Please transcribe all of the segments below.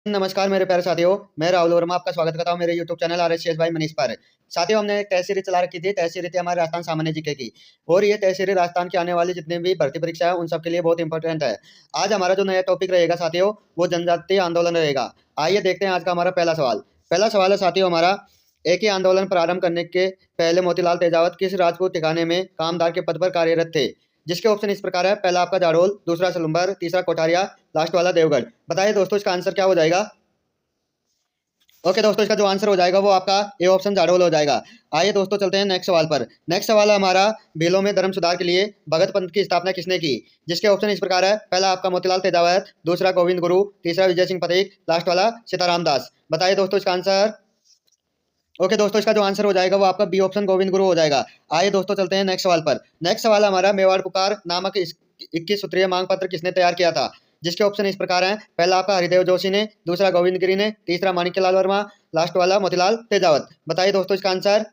नमस्कार मेरे प्यारे साथियों। मैं राहुल वर्मा आपका स्वागत करता हूं मेरे YouTube channel RSS by Manish पर। साथियों, हमने एक टेस्ट सीरीज चला रखी थी। टेस्ट सीरीज थी हमारे राजस्थान सामान्य जीके की। और ये टेस्ट सीरीज राजस्थान की आने वाली जितनी भी भर्ती परीक्षा है उन सब के लिए बहुत इंपॉर्टेंट है। आज हमारा जो नया टॉपिक रहेगा साथियों, वो जनजातीय आंदोलन रहेगा। आइए देखते हैं आज का हमारा पहला सवाल। पहला सवाल है साथियों हमारा, एक ही आंदोलन प्रारंभ करने के पहले मोतीलाल तेजावत किस राजपूत ठिकाने में कामदार के पद पर कार्यरत थे? जिसके ऑप्शन इस प्रकार है, पहला आपका जाडोल, दूसरा सलुम्बर, तीसरा कोठारिया, लास्ट वाला देवगढ़। बताइए दोस्तों इसका आंसर क्या हो जाएगा। ओके दोस्तों, इसका जो आंसर हो जाएगा वो आपका ए ऑप्शन जाडोल हो जाएगा। आइए दोस्तों चलते हैं नेक्स्ट सवाल पर। नेक्स्ट सवाल है हमारा, भीलों में धर्म सुधार के लिए भगत पंथ की स्थापना किसने की? जिसके ऑप्शन इस प्रकार है, पहला आपका मोतीलाल तेजावत, दूसरा गोविंद गुरु, तीसरा विजय सिंह पथिक, लास्ट वाला सीताराम दास। बताइए दोस्तों इसका आंसर। ओके दोस्तों, इसका जो आंसर हो जाएगा वो आपका बी ऑप्शन गोविंद गुरु हो जाएगा। आइए दोस्तों चलते हैं नेक्स्ट सवाल पर। नेक्स्ट सवाल है हमारा, मेवाड़ पुकार नामक 21 सूत्रीय मांग पत्र किसने तैयार किया था? जिसके ऑप्शन इस प्रकार हैं, पहला आपका हरिदेव जोशी ने, दूसरा गोविंद गिरी ने, तीसरा माणिक्यलाल वर्मा, लास्ट वाला मोतीलाल तेजावत। बताइए दोस्तों इसका आंसर।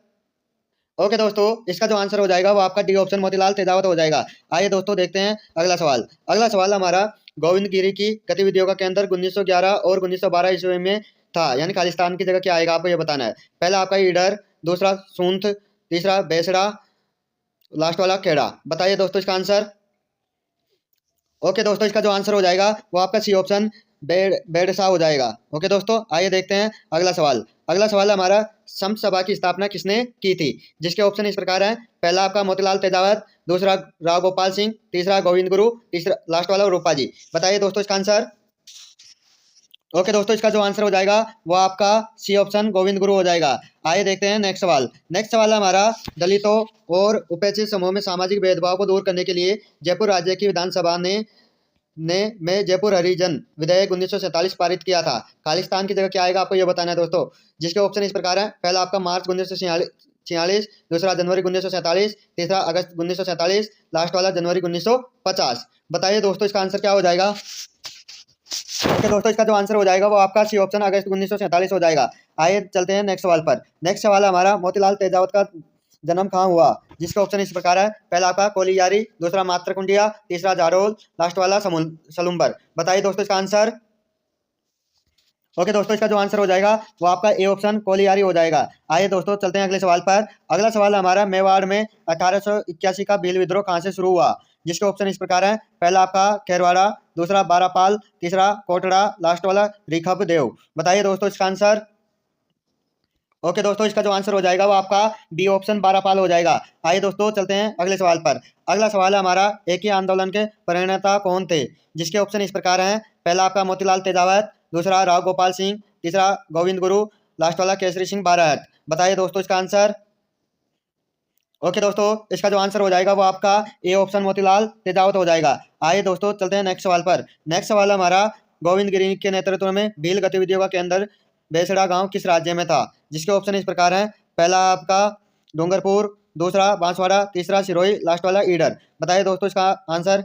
ओके दोस्तों, इसका जो आंसर हो जाएगा वो आपका डी ऑप्शन मोतीलाल तेजावत हो जाएगा। आइए दोस्तों देखते हैं अगला सवाल। अगला सवाल हमारा, गोविंद गिरी की गतिविधियों का केंद्र 1911 और 1912 ईस्वी में था, यानी खालिस्तान की जगह क्या आएगा आपको ये बताना है। पहला आपका ईडर, दूसरा सूंथ, तीसरा बेसड़ा, लास्ट वाला खेड़ा। बताइए दोस्तों इसका आंसर। ओके दोस्तों, इसका जो आंसर हो जाएगा वो आपका सी ऑप्शन बेडसा हो जाएगा। ओके दोस्तों, आइए देखते हैं अगला सवाल। अगला सवाल हमारा, संत सभा की स्थापना किसने की थी? जिसके ऑप्शन इस प्रकार है, पहला आपका मोतीलाल तेजावत, दूसरा राव गोपाल सिंह, तीसरा गोविंद गुरु, तीसरा लास्ट वाला रूपा जी। बताइए दोस्तों इसका आंसर। ओके दोस्तों, इसका जो आंसर हो जाएगा वो आपका सी ऑप्शन गोविंद गुरु हो जाएगा। आइए देखते हैं नेक्स्ट सवाल। नेक्स्ट सवाल हमारा, दलितों और उपेक्षित समूह में सामाजिक भेदभाव को दूर करने के लिए जयपुर राज्य की विधानसभा ने में जयपुर हरिजन विधेयक 1947 पारित किया था। खालिस्तान की जगह क्या आएगा आपको ये बताना है दोस्तों। जिसके ऑप्शन इस प्रकार है, पहला आपका मार्च 1946, दूसरा जनवरी 1947, तीसरा अगस्त 1947, लास्ट वाला जनवरी 1950। बताइए दोस्तों इसका आंसर क्या हो जाएगा। ओके दोस्तों, इसका जो आंसर हो जाएगा वो आपका सी ऑप्शन अगस्त 1947 हो जाएगा। आइए चलते हैं नेक्स्ट सवाल पर। नेक्स्ट सवाल है हमारा, मोतीलाल तेजावत का जन्म कहाँ हुआ? जिसका ऑप्शन इस प्रकार है, पहला आपका कोलियारी, दूसरा मात्रकुंडिया, तीसरा जाडोल, लास्ट वाला सलुम्बर। बताइए दोस्तों इसका आंसर। ओके दोस्तों, इसका जो आंसर हो जाएगा वो आपका ए ऑप्शन कोलियारी हो जाएगा। आइए दोस्तों चलते हैं अगले सवाल पर। अगला सवाल हमारा, मेवाड़ में 1881 का भील विद्रोह कहाँ से शुरू हुआ? जिसके ऑप्शन इस प्रकार है, पहला आपका खेरवाड़ा, दूसरा बारापाल, तीसरा कोटड़ा, लास्ट वाला रिखब देव। बताइए दोस्तों इसका आंसर। ओके दोस्तों, इसका जो आंसर हो जाएगा वो आपका डी ऑप्शन बारापाल हो जाएगा। आइए दोस्तों चलते हैं अगले सवाल पर। अगला सवाल है हमारा, एक ही आंदोलन के प्रणेता कौन थे? जिसके ऑप्शन इस प्रकार हैं, पहला आपका मोतीलाल तेजावत, दूसरा राव गोपाल सिंह, तीसरा गोविंद गुरु, लास्ट वाला केसरी सिंह बारहट। बताइए दोस्तों इसका आंसर। ओके दोस्तों, इसका जो आंसर हो जाएगा वो आपका ए ऑप्शन मोतीलाल तेजावत हो जाएगा। आइए दोस्तों चलते हैं नेक्स्ट सवाल पर। नेक्स्ट सवाल हमारा, गोविंद गिरी के नेतृत्व में भील गतिविधियों का केंद्र बेसड़ा गांव किस राज्य में था? जिसके ऑप्शन इस प्रकार हैं, पहला आपका डूंगरपुर, दूसरा बांसवाड़ा, तीसरा सिरोही, लास्ट वाला ईडर। बताइए दोस्तों इसका आंसर।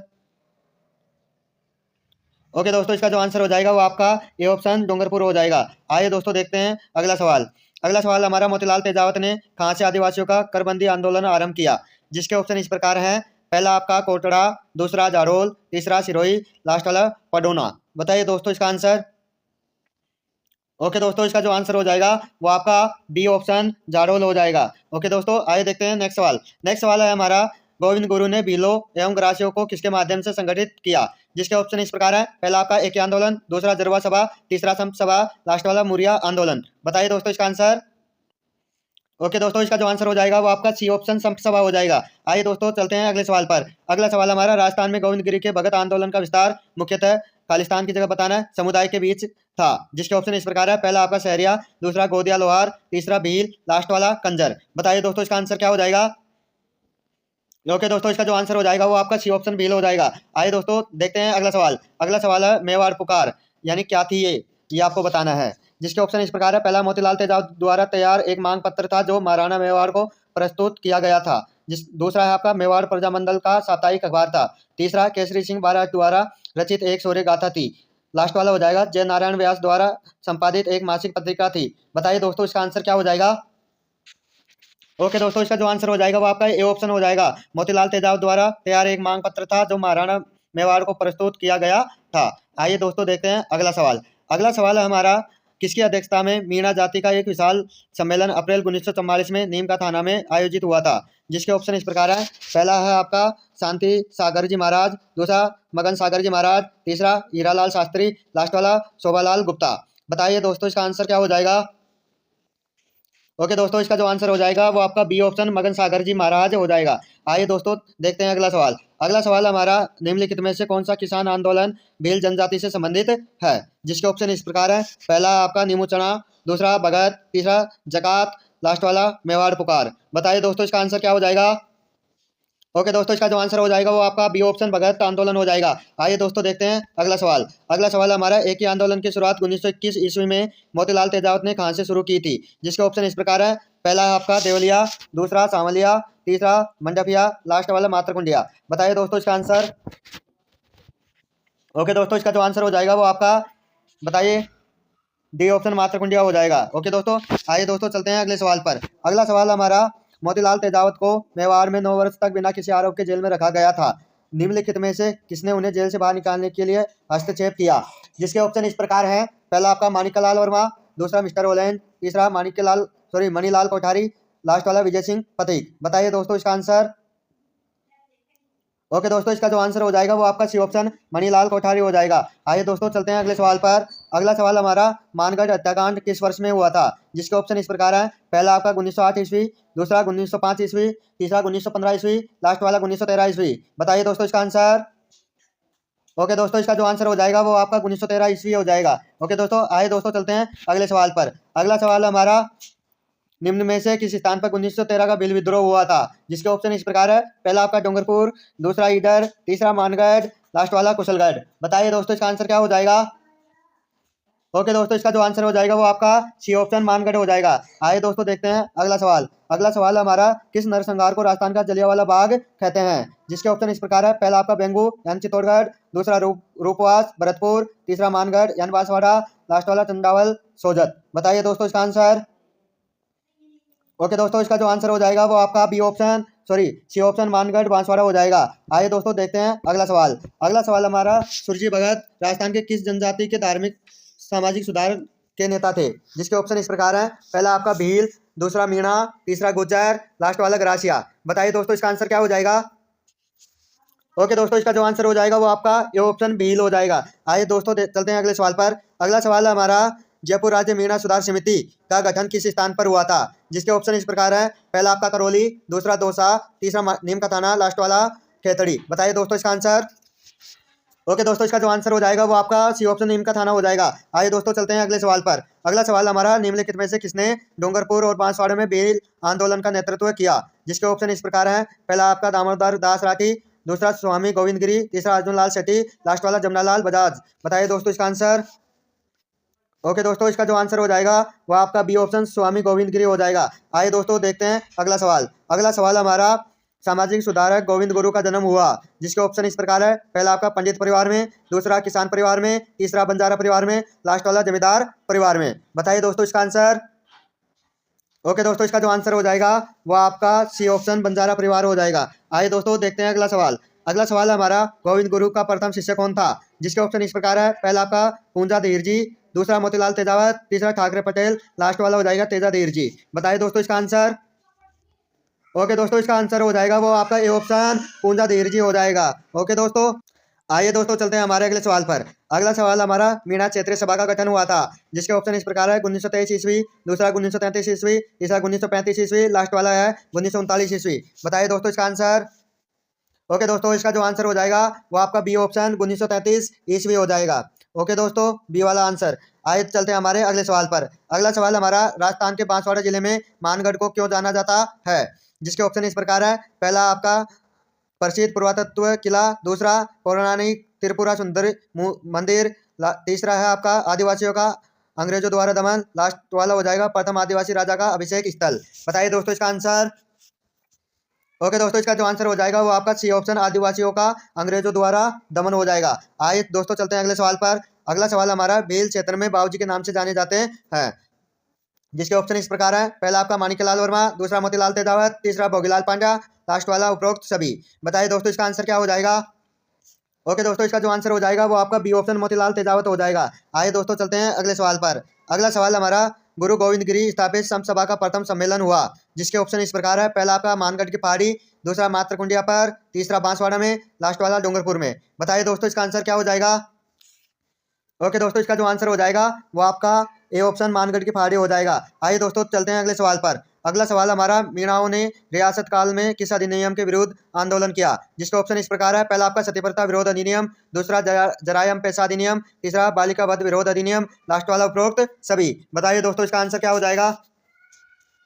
ओके दोस्तों, इसका जो आंसर हो जाएगा वो आपका ए ऑप्शन डूंगरपुर हो जाएगा। आइए दोस्तों देखते हैं अगला सवाल। अगला सवाल हमारा, मोतीलाल तेजावत ने कहाँ से आदिवासियों का करबंदी आंदोलन आरंभ किया? जिसके ऑप्शन इस प्रकार हैं, पहला आपका कोटड़ा, दूसरा जारोल, तीसरा सिरोही, लास्ट वाला पडोना। बताइए दोस्तों इसका आंसर। ओके दोस्तों, इसका जो आंसर हो जाएगा वो आपका बी ऑप्शन जाडोल हो जाएगा। ओके दोस्तों, आइए देखते हैं नेक्स्ट सवाल। नेक्स्ट सवाल है हमारा, गोविंद गुरु ने भीलों एवं ग्रासियों को किसके माध्यम से संगठित किया? जिसके ऑप्शन इस प्रकार है, पहला आपका एक आंदोलन, दूसरा जरवा सभा, तीसरा संत सभा, लास्ट वाला मुरिया आंदोलन। बताइए दोस्तों इसका आंसर। ओके दोस्तों, इसका जो आंसर हो जाएगा वो आपका सी ऑप्शन संत सभा हो जाएगा। आइए दोस्तों चलते हैं अगले सवाल पर। अगला सवाल हमारा, राजस्थान में गोविंद गिरी के भगत आंदोलन का विस्तार मुख्यतः खालिस्तान की जगह बताना है, समुदाय के बीच था। जिसके ऑप्शन इस प्रकार है, पहला आपका सहरिया, दूसरा गोदिया लोहार, तीसरा भील, लास्ट वाला कंजर। बताइए दोस्तों इसका आंसर क्या हो जाएगा। ओके दोस्तों, इसका जो आंसर हो जाएगा वो आपका सी ऑप्शन भील हो जाएगा। आइए दोस्तों देखते हैं अगला सवाल। अगला सवाल है, मेवाड़ पुकार यानी क्या थी ये आपको बताना है। जिसके ऑप्शन इस प्रकार है, पहला मोतीलाल तेजाब द्वारा तैयार एक मांग पत्र था जो महाराणा मेवाड़ को प्रस्तुत किया गया था। दूसरा है आपका मेवाड़ प्रजामंडल का साप्ताहिक अखबार था। तीसरा केसरी सिंह बारहट द्वारा रचित एक शौर्य गाथा थी। लास्ट वाला हो जाएगा, जय नारायण व्यास द्वारा संपादित एक मासिक पत्रिका थी। बताइए दोस्तों इसका आंसर क्या हो जाएगा। ओके दोस्तों, इसका जो आंसर हो जाएगा वो आपका ए ऑप्शन हो जाएगा, मोतीलाल तेजाब द्वारा तैयार एक मांग पत्र था जो महाराणा मेवाड़ को प्रस्तुत किया गया था। आइए दोस्तों देखते हैं अगला सवाल। अगला सवाल है हमारा, किसकी अध्यक्षता में मीणा जाति का एक विशाल सम्मेलन अप्रैल 1944 में नीम का थाना में आयोजित हुआ था? जिसके ऑप्शन इस प्रकार है। पहला है आपका शांति सागर जी महाराज, दूसरा मगन सागर जी महाराज, तीसरा हीरालाल शास्त्री, लास्ट वाला शोभालाल गुप्ता। बताइए दोस्तों इसका आंसर क्या हो जाएगा। ओके दोस्तों, इसका जो आंसर हो जाएगा वो आपका बी ऑप्शन मगन सागर जी महाराज हो जाएगा। आइए दोस्तों देखते हैं अगला सवाल। अगला सवाल हमारा, निम्नलिखित में से कौन सा किसान आंदोलन भील जनजाति से संबंधित है? जिसके ऑप्शन इस प्रकार है। पहला आपका नीमू चना, दूसरा भगत, तीसरा जकात, लास्ट वाला मेवाड़ पुकार। बताइए दोस्तों इसका आंसर क्या हो जाएगा। ओके दोस्तों, इसका जो आंसर हो जाएगा वो आपका बी ऑप्शन भगत आंदोलन हो जाएगा। आइए दोस्तों देखते हैं अगला सवाल। अगला सवाल हमारा, एक ही आंदोलन की शुरुआत 1921 ईस्वी में मोतीलाल तेजावत ने कहां से शुरू की थी? जिसके ऑप्शन इस प्रकार है। पहला है आपका देवलिया, दूसरा सावलिया, तीसरा मंडपिया, लास्ट वाला मात्रकुंडिया। बताइए दोस्तों इसका आंसर। ओके दोस्तों, इसका जो आंसर हो जाएगा वो आपका, बताइए, डी ऑप्शन मात्रकुंडिया हो जाएगा। ओके दोस्तों, आइए दोस्तों चलते हैं अगले सवाल पर। अगला सवाल हमारा, मोतीलाल तेजावत को मेवाड़ में 9 वर्ष तक बिना किसी आरोप के जेल में रखा गया था। निम्नलिखित में से किसने उन्हें जेल से बाहर निकालने के लिए हस्तक्षेप किया? जिसके ऑप्शन इस प्रकार है। पहला आपका माणिक्यलाल वर्मा, दूसरा मिस्टर ओलैंड, तीसरा मणिलाल कोठारी, लास्ट वाला विजय सिंह पथिक। बताइए दोस्तों इसका आंसर। ओके दोस्तों, इसका जो आंसर हो जाएगा वो आपका सी ऑप्शन मणिलाल कोठारी हो जाएगा। आइए दोस्तों चलते हैं अगले सवाल पर। अगला सवाल हमारा, मानगढ़ हत्याकांड किस वर्ष में हुआ था? जिसके ऑप्शन इस प्रकार है। पहला आपका 1908 ईस्वी, दूसरा 1905 ईस्वी, तीसरा 1915 ईस्वी, लास्ट वाला 1913 ईस्वी। बताइए दोस्तों इसका आंसर। ओके दोस्तों, इसका जो आंसर हो जाएगा वो आपका 1913 ईस्वी हो जाएगा। ओके दोस्तों, आइए दोस्तों चलते हैं अगले सवाल पर। अगला सवाल हमारा, निम्न में से किस स्थान पर 1913 का भील विद्रोह हुआ था? जिसके ऑप्शन इस प्रकार है। पहला आपका डूंगरपुर, दूसरा ईडर, तीसरा मानगढ़, लास्ट वाला कुशलगढ़। बताइए दोस्तों इसका आंसर क्या हो जाएगा। ओके दोस्तों, इसका जो आंसर हो जाएगा वो आपका सी ऑप्शन मानगढ़ हो जाएगा। आइए दोस्तों देखते हैं अगला सवाल। अगला सवाल हमारा, किस नरसंहार को राजस्थान का जलियांवाला बाग कहते हैं? जिसके ऑप्शन इस प्रकार है। पहला आपका बेंगू यानी चित्तौड़गढ़, दूसरा रूपवास भरतपुर, तीसरा मानगढ़ यानी बांसवाड़ा, लास्ट वाला चंदावल सोजत। बताइए दोस्तों इसका आंसर। ओके दोस्तों, इसका जो आंसर हो जाएगा वो आपका सी ऑप्शन मानगढ़ बांसवाड़ा हो जाएगा। आइए दोस्तों देखते हैं अगला सवाल। अगला सवाल हमारा, सुरजी भगत राजस्थान के किस जनजाति के धार्मिक सामाजिक सुधार के नेता थे? जिसके ऑप्शन इस प्रकार है। पहला आपका भील, दूसरा मीणा, तीसरा गुज्जर, लास्ट वाला ग्रासिया। बताइए दोस्तों इसका आंसर क्या हो जाएगा। ओके दोस्तों, इसका जो आंसर हो जाएगा वो आपका ये ऑप्शन भील हो जाएगा। आइए दोस्तों चलते हैं अगले सवाल पर। अगला सवाल हमारा, जयपुर राज्य मीणा सुधार समिति का गठन किस स्थान पर हुआ था? जिसके ऑप्शन इस प्रकार है। पहला आपका करौली, दूसरा दौसा, तीसरा नीम का थाना, लास्ट वाला खेतड़ी। बताइए दोस्तों इसका आंसर। ओके दोस्तों, इसका जो आंसर हो जाएगा वो आपका सी ऑप्शन नीम का थाना हो जाएगा। आइए दोस्तों चलते हैं अगले सवाल पर। अगला सवाल हमारा, निम्नलिखित में से किसने डूंगरपुर और बांसवाड़ा में भील आंदोलन का नेतृत्व किया? जिसके ऑप्शन इस प्रकार है। पहला आपका दामोदर दास राठी, दूसरा स्वामी गोविंद गिरी, तीसरा अर्जुन लाल शेट्टी, लास्ट वाला जमनालाल बजाज। बताइए दोस्तों इसका आंसर। ओके दोस्तों, इसका जो आंसर हो जाएगा वो आपका बी ऑप्शन स्वामी गोविंद गिरी हो जाएगा। आइए दोस्तों देखते हैं अगला सवाल। अगला सवाल हमारा, सामाजिक सुधारक गोविंद गुरु का जन्म हुआ? जिसके ऑप्शन इस प्रकार है। पहला आपका पंडित परिवार में, दूसरा किसान परिवार में, तीसरा बंजारा परिवार में, लास्ट वाला जमींदार परिवार में। बताइए दोस्तों इसका आंसर। ओके दोस्तों, इसका जो आंसर हो जाएगा वो आपका सी ऑप्शन बंजारा परिवार हो जाएगा। आइए दोस्तों देखते हैं अगला सवाल। अगला सवाल हमारा, गोविंद गुरु का प्रथम शिष्य कौन था? जिसके ऑप्शन इस प्रकार है। पहला आपका पूंजा धीर जी, दूसरा मोतीलाल तेजावत, तीसरा ठाकरे पटेल, लास्ट वाला हो जाएगा तेजा धीर जी। बताइए दोस्तों इसका आंसर। ओके दोस्तों, इसका आंसर हो जाएगा वो आपका ए ऑप्शन पूंजा धीर जी हो जाएगा। ओके दोस्तों, आइए दोस्तों चलते हैं हमारे अगले सवाल पर। अगला सवाल हमारा, मीणा क्षेत्रीय सभा का गठन हुआ था? जिसके ऑप्शन इस प्रकार है। 1923 ईस्वी, दूसरा 1933 ईस्वी, तीसरा 1935 ईस्वी, लास्ट वाला है 1939 ईस्वी। बताइए दोस्तों इसका आंसर। ओके दोस्तों, इसका जो आंसर हो जाएगा वो आपका बी ऑप्शन 1933 ईस्वी हो जाएगा। ओके दोस्तों, बी वाला आंसर। आइए चलते हैं हमारे अगले सवाल पर। अगला सवाल हमारा, राजस्थान के बांसवाड़ा जिले में मानगढ़ को क्यों जाना जाता है? जिसके ऑप्शन इस प्रकार है। पहला आपका प्रसिद्ध पुरातत्व किला, दूसरा पौराणिक त्रिपुरा सुंदर मंदिर, तीसरा है आपका आदिवासियों का अंग्रेजों द्वारा दमन, लास्ट वाला हो जाएगा प्रथम आदिवासी राजा का अभिषेक स्थल। बताइए दोस्तों इसका आंसर। ओके दोस्तों, इसका जो आंसर हो जाएगा वो आपका सी ऑप्शन आदिवासियों का अंग्रेजों द्वारा दमन हो जाएगा। आइए दोस्तों चलते हैं अगले सवाल पर। अगला सवाल हमारा, भील क्षेत्र में बाबूजी के नाम से जाने जाते हैं? जिसके ऑप्शन इस प्रकार है। पहला आपका माणिक्यलाल वर्मा, दूसरा मोतीलाल तेजावत, तीसरा भोगीलाल पांड्या, लास्ट वाला उपरोक्त सभी। बताइए दोस्तों इसका आंसर क्या हो जाएगा। ओके दोस्तों, इसका जो आंसर हो जाएगा वो आपका बी ऑप्शन मोतीलाल तेजावत हो जाएगा। आइए दोस्तों चलते हैं अगले सवाल पर। अगला सवाल हमारा, गुरु गोविंद गिरी स्थापित संत सभा का प्रथम सम्मेलन हुआ, जिसके ऑप्शन इस प्रकार है। पहला आपका मानगढ़ की पहाड़ी, दूसरा मात्रकुंडिया पर, तीसरा बांसवाड़ा में, लास्ट वाला डूंगरपुर में। बताइए दोस्तों इसका आंसर क्या हो जाएगा। ओके दोस्तों, इसका जो आंसर हो जाएगा वो आपका ए ऑप्शन मानगढ़ की पहाड़ी हो जाएगा। आइए दोस्तों चलते हैं अगले सवाल पर। अगला सवाल हमारा, मीणाओं ने रियासत काल में किस अधिनियम के विरुद्ध आंदोलन किया, जिसके ऑप्शन इस प्रकार है। पहला आपका सती प्रथा विरोध अधिनियम, दूसरा जरायम पेशा अधिनियम, तीसरा बालिका वध विरोध अधिनियम, लास्ट वाला उपरोक्त सभी। बताइए दोस्तों इसका आंसर क्या हो जाएगा।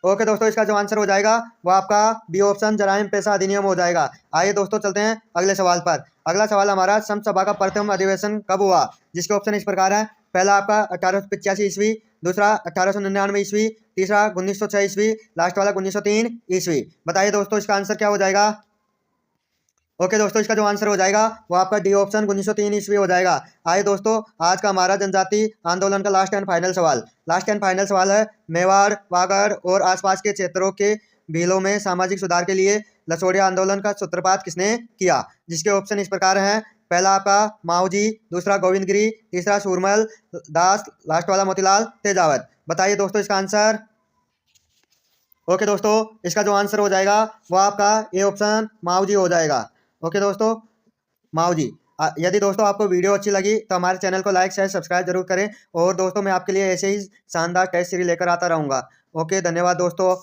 ओके दोस्तों, इसका जो आंसर हो जाएगा वो आपका बी ऑप्शन जराइम पेशा अधिनियम हो जाएगा। आइए दोस्तों चलते हैं अगले सवाल पर। अगला सवाल हमारा, संत सभा का प्रथम अधिवेशन कब हुआ, जिसके ऑप्शन इस प्रकार है। पहला आपका 1885 ईस्वी, दूसरा 1899 ईस्वी, तीसरा 1906 ईस्वी, लास्ट वाला 1903 ईस्वी। बताइए दोस्तों इसका आंसर क्या हो जाएगा। ओके दोस्तों, इसका जो आंसर हो जाएगा वो आपका डी ऑप्शन 1903 ईस्वी हो जाएगा। आइए दोस्तों, आज का हमारा जनजाति आंदोलन का लास्ट एंड फाइनल सवाल। लास्ट एंड फाइनल सवाल है, मेवाड़, वागड़ और आसपास के क्षेत्रों के भीलों में सामाजिक सुधार के लिए लसोड़िया आंदोलन का सूत्रपात किसने किया, जिसके ऑप्शन इस प्रकार हैं। पहला आपका माऊजी, दूसरा गोविंद गिरी, तीसरा सूरमल दास, लास्ट वाला मोतीलाल तेजावत। बताइए दोस्तों इसका आंसर। ओके दोस्तों, इसका जो आंसर हो जाएगा वो आपका ए ऑप्शन माऊजी हो जाएगा। ओके दोस्तों, माऊजी। यदि दोस्तों आपको वीडियो अच्छी लगी तो हमारे चैनल को लाइक शेयर सब्सक्राइब जरूर करें, और दोस्तों मैं आपके लिए ऐसे ही शानदार टेस्ट सीरीज लेकर आता रहूँगा। ओके, धन्यवाद दोस्तों।